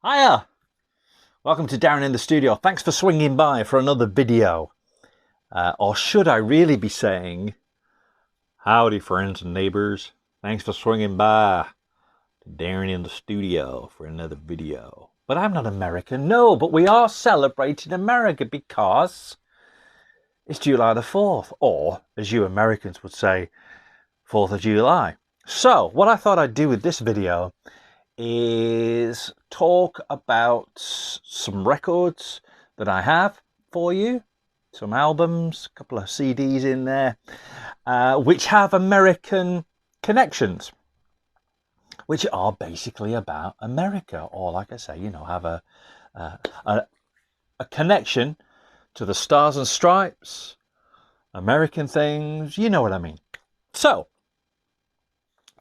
Hiya! Welcome to Darren in the Studio. Thanks for swinging by for another video. Or should I really be saying, howdy friends and neighbors. Thanks for swinging by to Darren in the Studio for another video. But I'm not American, no, but we are celebrating America because it's July the 4th, or as you Americans would say, 4th of July. So what I thought I'd do with this video is talk about some records that I have for you, some albums, a couple of CDs in there, which have American connections, which are basically about America, or like I say, have a connection to the Stars and Stripes, American things, you know what I mean. So,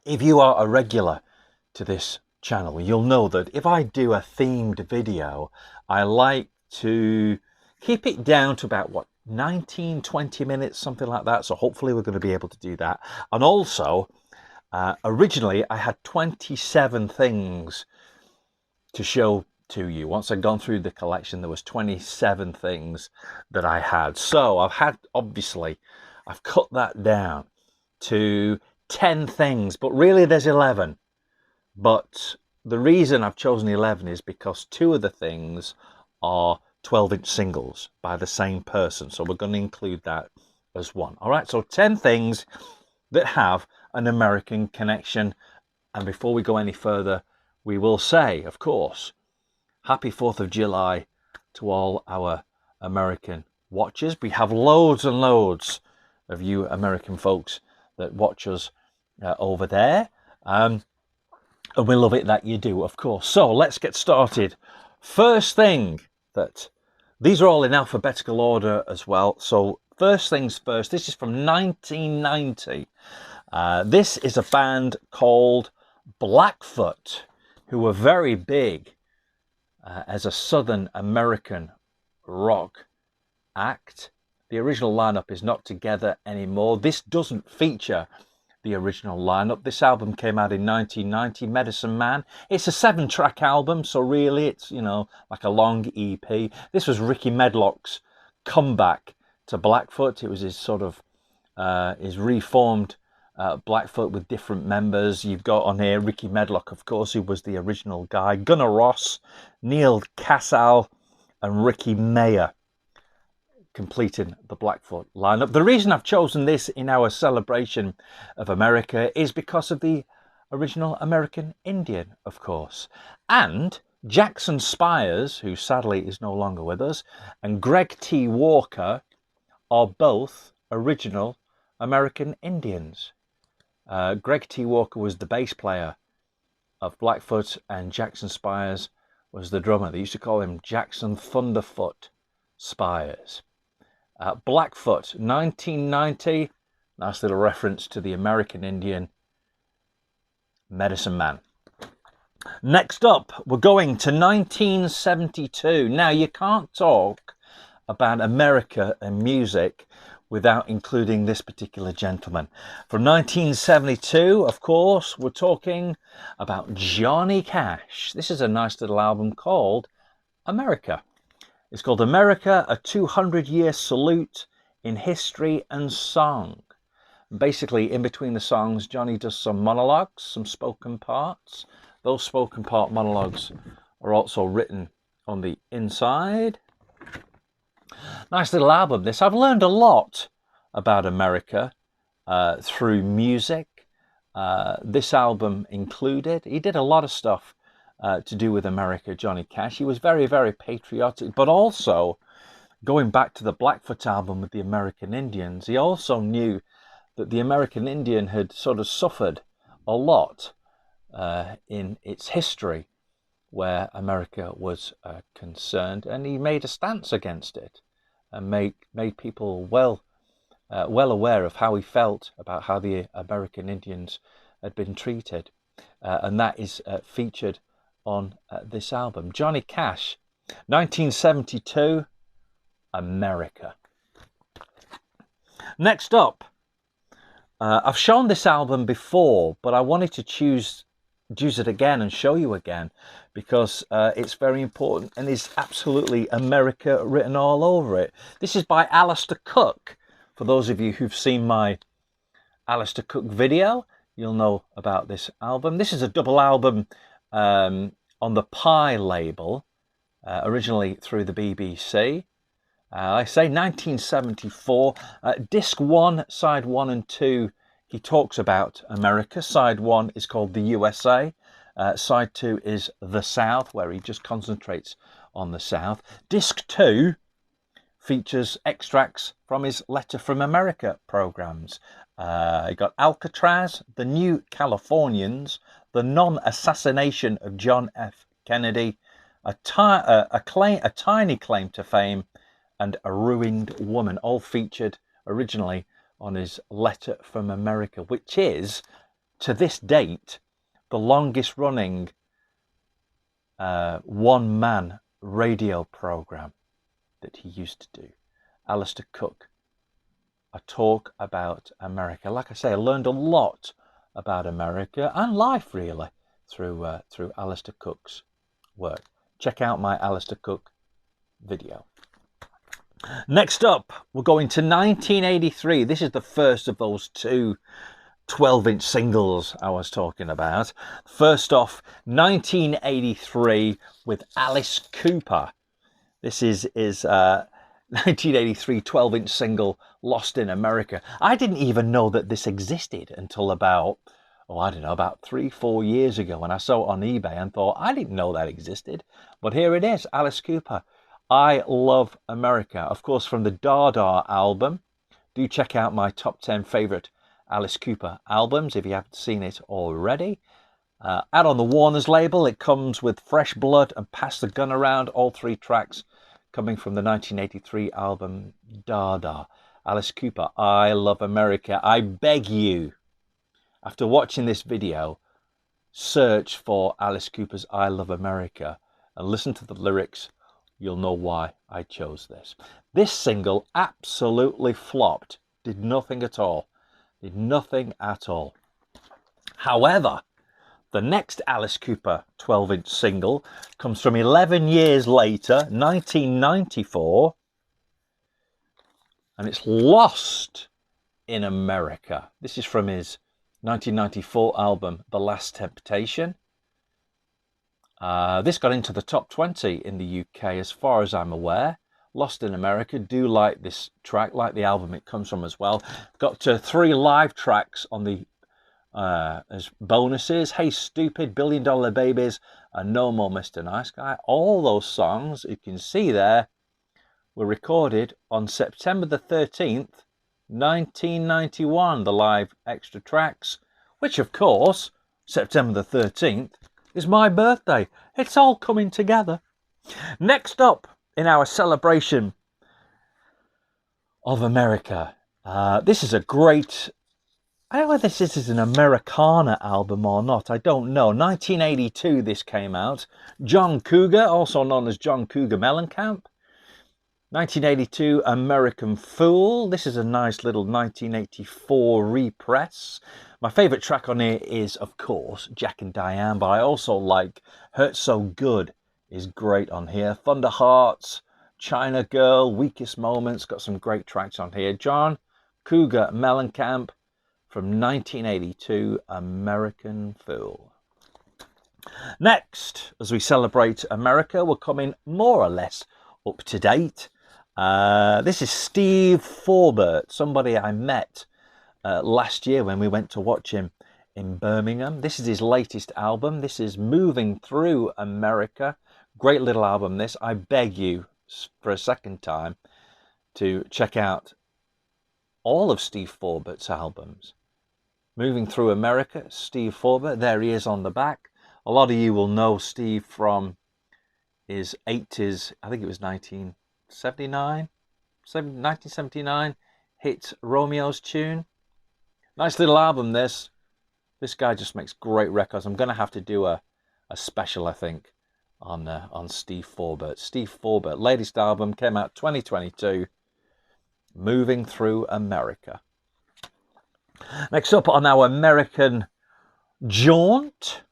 if you are a regular to this channel, you'll know that if I do a themed video, I like to keep it down to about 19-20 minutes, something like that. So hopefully we're going to be able to do that. And also originally I had 27 things to show to you. Once I'd gone through the collection, there was 27 things that I had. So I've cut that down to 10 things, but really there's 11. But the reason I've chosen 11 is because two of the things are 12-inch singles by the same person. So we're going to include that as one. All right, so 10 things that have an American connection. And before we go any further, we will say, of course, happy 4th of July to all our American watchers. We have loads and loads of you American folks that watch us over there. And we love it that you do, of course. So let's get started. First thing that, these are all in alphabetical order as well. So first things first, this is from 1990. This is a band called Blackfoot, who were very big as a Southern American rock act. The original lineup is not together anymore. This doesn't feature the original lineup. This album came out in 1990, Medicine Man. It's a 7-track album, so really it's, like a long EP. This was Ricky Medlock's comeback to Blackfoot. It was his sort of, his reformed Blackfoot with different members. You've got on here Ricky Medlock, of course, who was the original guy, Gunnar Ross, Neil Casal, and Ricky Mayer completing the Blackfoot lineup. The reason I've chosen this in our celebration of America is because of the original American Indian, of course. And Jackson Spires, who sadly is no longer with us, and Greg T. Walker are both original American Indians. Greg T. Walker was the bass player of Blackfoot, and Jackson Spires was the drummer. They used to call him Jackson Thunderfoot Spires. Blackfoot, 1990. Nice little reference to the American Indian Medicine Man. Next up, we're going to 1972. Now, you can't talk about America and music without including this particular gentleman. From 1972, of course, we're talking about Johnny Cash. This is a nice little album called America. It's called America, a 200-year salute in history and song. Basically, in between the songs, Johnny does some monologues, some spoken parts. Those spoken part monologues are also written on the inside. Nice little album, this. I've learned a lot about America through music. This album included. He did a lot of stuff to do with America, Johnny Cash. He was very, very patriotic, but also going back to the Blackfoot album with the American Indians, he also knew that the American Indian had sort of suffered a lot in its history where America was concerned, and he made a stance against it and made people well aware of how he felt about how the American Indians had been treated, and that is featured on this album. Johnny Cash, 1972, America. Next up, I've shown this album before, but I wanted to choose use it again and show you again, because it's very important and is absolutely America written all over it. This is by Alistair Cook. For those of you who've seen my Alistair Cook video, you'll know about this album. This is a double album on the Pie label, originally through the BBC. I say 1974. Disc 1, side 1 and 2, he talks about America. Side 1 is called the USA. Side 2 is the South, where he just concentrates on the South. Disc 2 features extracts from his Letter from America programs. You got Alcatraz, The New Californians, The Non-Assassination of John F. Kennedy, a Tiny Claim to Fame, and A Ruined Woman, all featured originally on his Letter from America, which is, to this date, the longest running one-man radio program that he used to do. Alistair Cook, a talk about America. Like I say, I learned a lot about America and life, really, through Alistair Cook's work. Check out my Alistair Cook video. Next up, we're going to 1983. This is the first of those two 12-inch singles I was talking about. First off, 1983 with Alice Cooper. This is 1983 12-inch single, Lost in America. I didn't even know that this existed until about, about 3-4 years ago, when I saw it on eBay and thought, I didn't know that existed. But here it is, Alice Cooper, I Love America. Of course, from the Dada album. Do check out my top 10 favourite Alice Cooper albums if you haven't seen it already. Out on the Warner's label, it comes with Fresh Blood and Pass the Gun Around, all 3 tracks coming from the 1983 album Dada. Alice Cooper, I Love America. I beg you, after watching this video, search for Alice Cooper's I Love America and listen to the lyrics. You'll know why I chose this. This single absolutely flopped. Did nothing at all. Did nothing at all. However, the next Alice Cooper 12-inch single comes from 11 years later, 1994, and it's Lost in America. This is from his 1994 album, The Last Temptation. This got into the top 20 in the UK, as far as I'm aware. Lost in America, do like this track, like the album it comes from as well. Got 3 live tracks on the as bonuses. Hey Stupid, Billion Dollar Babies, and No More Mr. Nice Guy. All those songs you can see there were recorded on September the 13th, 1991. The live extra tracks, which of course, September the 13th, is my birthday. It's all coming together. Next up in our celebration of America, this is a great, I don't know whether this is an Americana album or not, I don't know. 1982 this came out. John Cougar, also known as John Cougar Mellencamp. 1982, American Fool. This is a nice little 1984 repress. My favourite track on here is, of course, Jack and Diane, but I also like Hurt So Good is great on here. Thunder Hearts, China Girl, Weakest Moments, got some great tracks on here. John Cougar Mellencamp from 1982, American Fool. Next, as we celebrate America, we're coming more or less up to date. This is Steve Forbert, somebody I met last year when we went to watch him in Birmingham. This is his latest album. This is Moving Through America. Great little album this. I beg you for a second time to check out all of Steve Forbert's albums. Moving Through America, Steve Forbert. There he is on the back. A lot of you will know Steve from his 80s, I think it was 1979 hit Romeo's Tune. Nice little album this. This guy just makes great records. I'm going to have to do a special, I think, on Steve Forbert. Steve Forbert, latest album, came out 2022, Moving Through America. Next up on our American jaunt,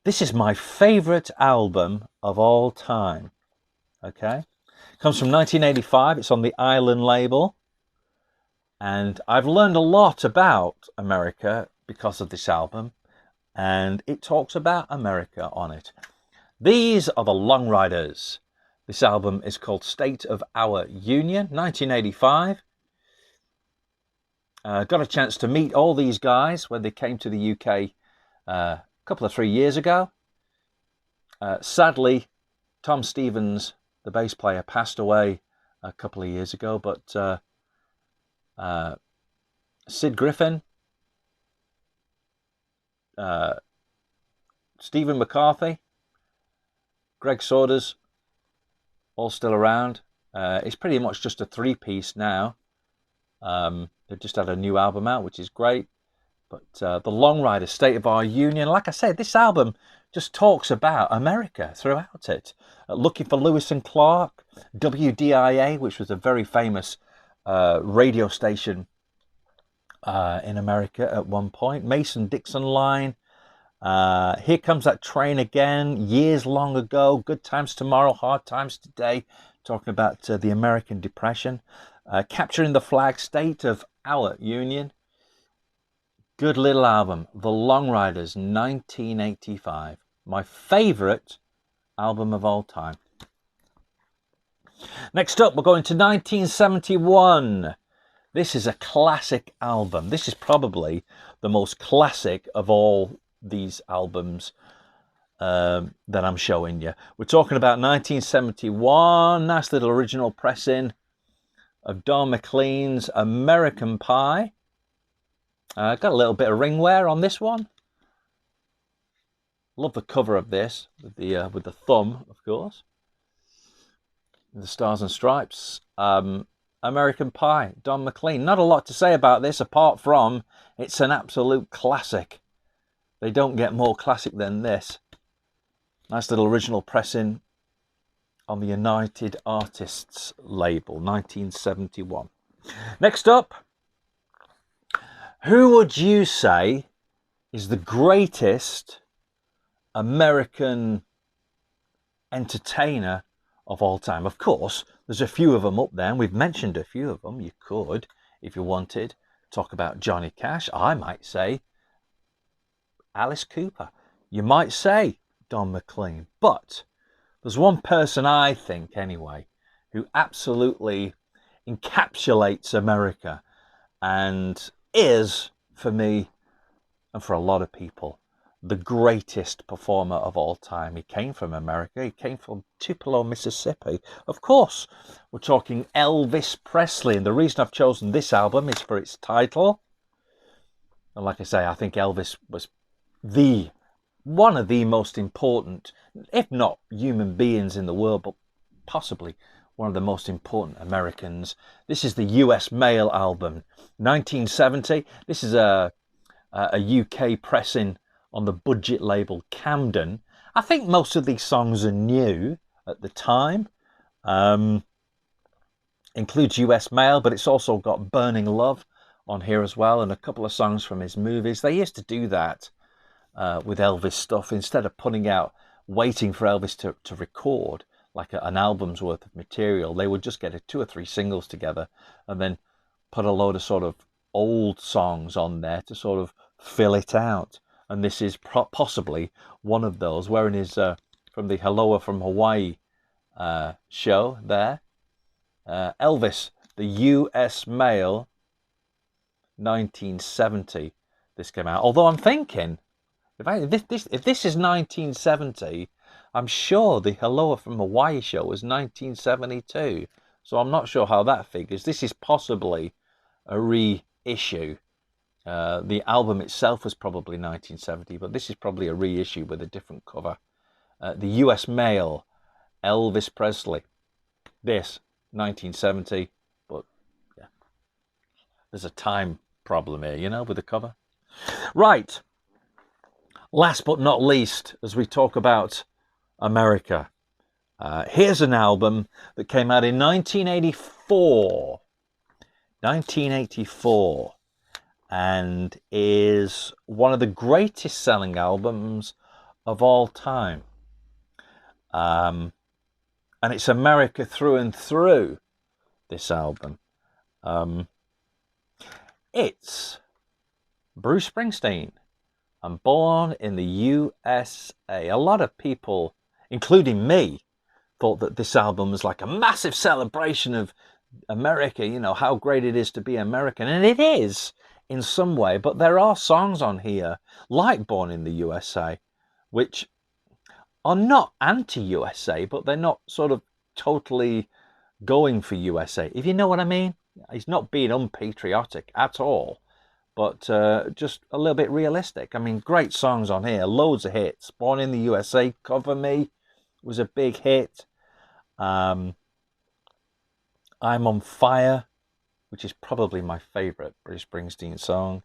This is my favorite album of all time. Okay, comes from 1985. It's on the Island label, and I've learned a lot about America because of this album, and it talks about America on it. These are the Long Riders. This album is called State of Our Union, 1985. Got a chance to meet all these guys when they came to the UK a couple of 3 years ago. Sadly, Tom Stevens, the bass player, passed away a couple of years ago, but Sid Griffin, Stephen McCarthy, Greg Saunders, all still around. It's pretty much just a three-piece now. They've just had a new album out, which is great. But the Long Riders, State of Our Union, like I said, this album just talks about America throughout it. Looking for Lewis and Clark, WDIA, which was a very famous radio station in America at one point. Mason-Dixon Line. Here Comes That Train Again, years long ago. Good Times Tomorrow, Hard Times Today, talking about the American Depression. Capturing the Flag, State of Our Union. Good little album. The Long Riders, 1985. My favourite album of all time. Next up, we're going to 1971. This is a classic album. This is probably the most classic of all these albums that I'm showing you. We're talking about 1971. Nice little original pressing of Don McLean's American Pie. Got a little bit of ring wear on this one. Love the cover of this with the thumb, of course. The Stars and Stripes. American Pie, Don McLean. Not a lot to say about this apart from it's an absolute classic. They don't get more classic than this. Nice little original pressing on the United Artists label, 1971. Next up, who would you say is the greatest American entertainer of all time? Of course, there's a few of them up there, and we've mentioned a few of them. You could, if you wanted, talk about Johnny Cash. I might say Alice Cooper. You might say Don McLean. But there's one person, I think anyway, who absolutely encapsulates America and is, for me and for a lot of people, the greatest performer of all time. He came from America. He came from Tupelo, Mississippi. Of course, we're talking Elvis Presley. And the reason I've chosen this album is for its title. And like I say, I think Elvis was one of the most important, if not human beings in the world, but possibly one of the most important Americans. This is the US Mail album, 1970. This is a UK pressing on the budget label Camden. I think most of these songs are new at the time. Includes US Mail, but it's also got Burning Love on here as well, and a couple of songs from his movies. They used to do that with Elvis stuff. Instead of waiting for Elvis to record like an album's worth of material, they would just get 2 or 3 singles together and then put a load of sort of old songs on there to sort of fill it out. And this is possibly one of those, wearing his from the Aloha from Hawaii show there. Elvis, the US Mail, 1970 this came out. Although I'm thinking, if this is 1970, I'm sure the Aloha from Hawaii show was 1972. So I'm not sure how that figures. This is possibly a reissue. The album itself was probably 1970, but this is probably a reissue with a different cover. The US Mail, Elvis Presley. This, 1970, but yeah, there's a time problem here, you know, with the cover. Right. Last but not least, as we talk about America, here's an album that came out in 1984. 1984. And is one of the greatest selling albums of all time. And it's America through and through, this album. It's Bruce Springsteen and Born in the USA. A lot of people, including me, thought that this album was like a massive celebration of America, you know, how great it is to be American. And it is in some way, but there are songs on here like Born in the USA, which are not anti-USA, but they're not sort of totally going for USA, if you know what I mean. He's not being unpatriotic at all, but just a little bit realistic. I mean, great songs on here, loads of hits. Born in the USA, Cover Me was a big hit. I'm on Fire, which is probably my favorite Bruce Springsteen song.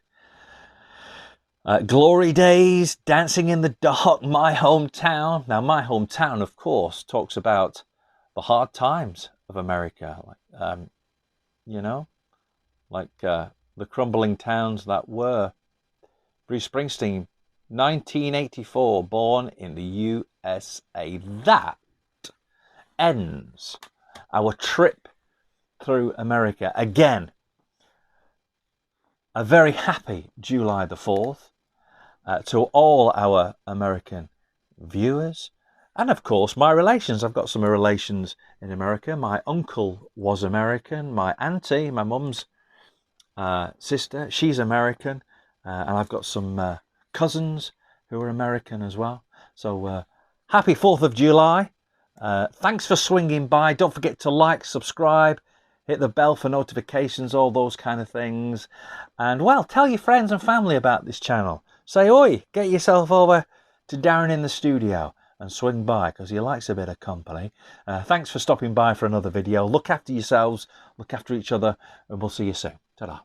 Glory Days, Dancing in the Dark, My Hometown. Now, My Hometown, of course, talks about the hard times of America, you know, like the crumbling towns that were. Bruce Springsteen, 1984, Born in the USA. That ends our trip through America. Again, a very happy July the 4th to all our American viewers. And of course, my relations. I've got some relations in America. My uncle was American. My auntie, my mum's sister, she's American. And I've got some cousins who are American as well. So happy 4th of July. Thanks for swinging by. Don't forget to like, subscribe, hit the bell for notifications, all those kind of things. And, well, tell your friends and family about this channel. Say, oi, get yourself over to Darren in the Studio and swing by, because he likes a bit of company. Thanks for stopping by for another video. Look after yourselves, look after each other, and we'll see you soon. Ta-da.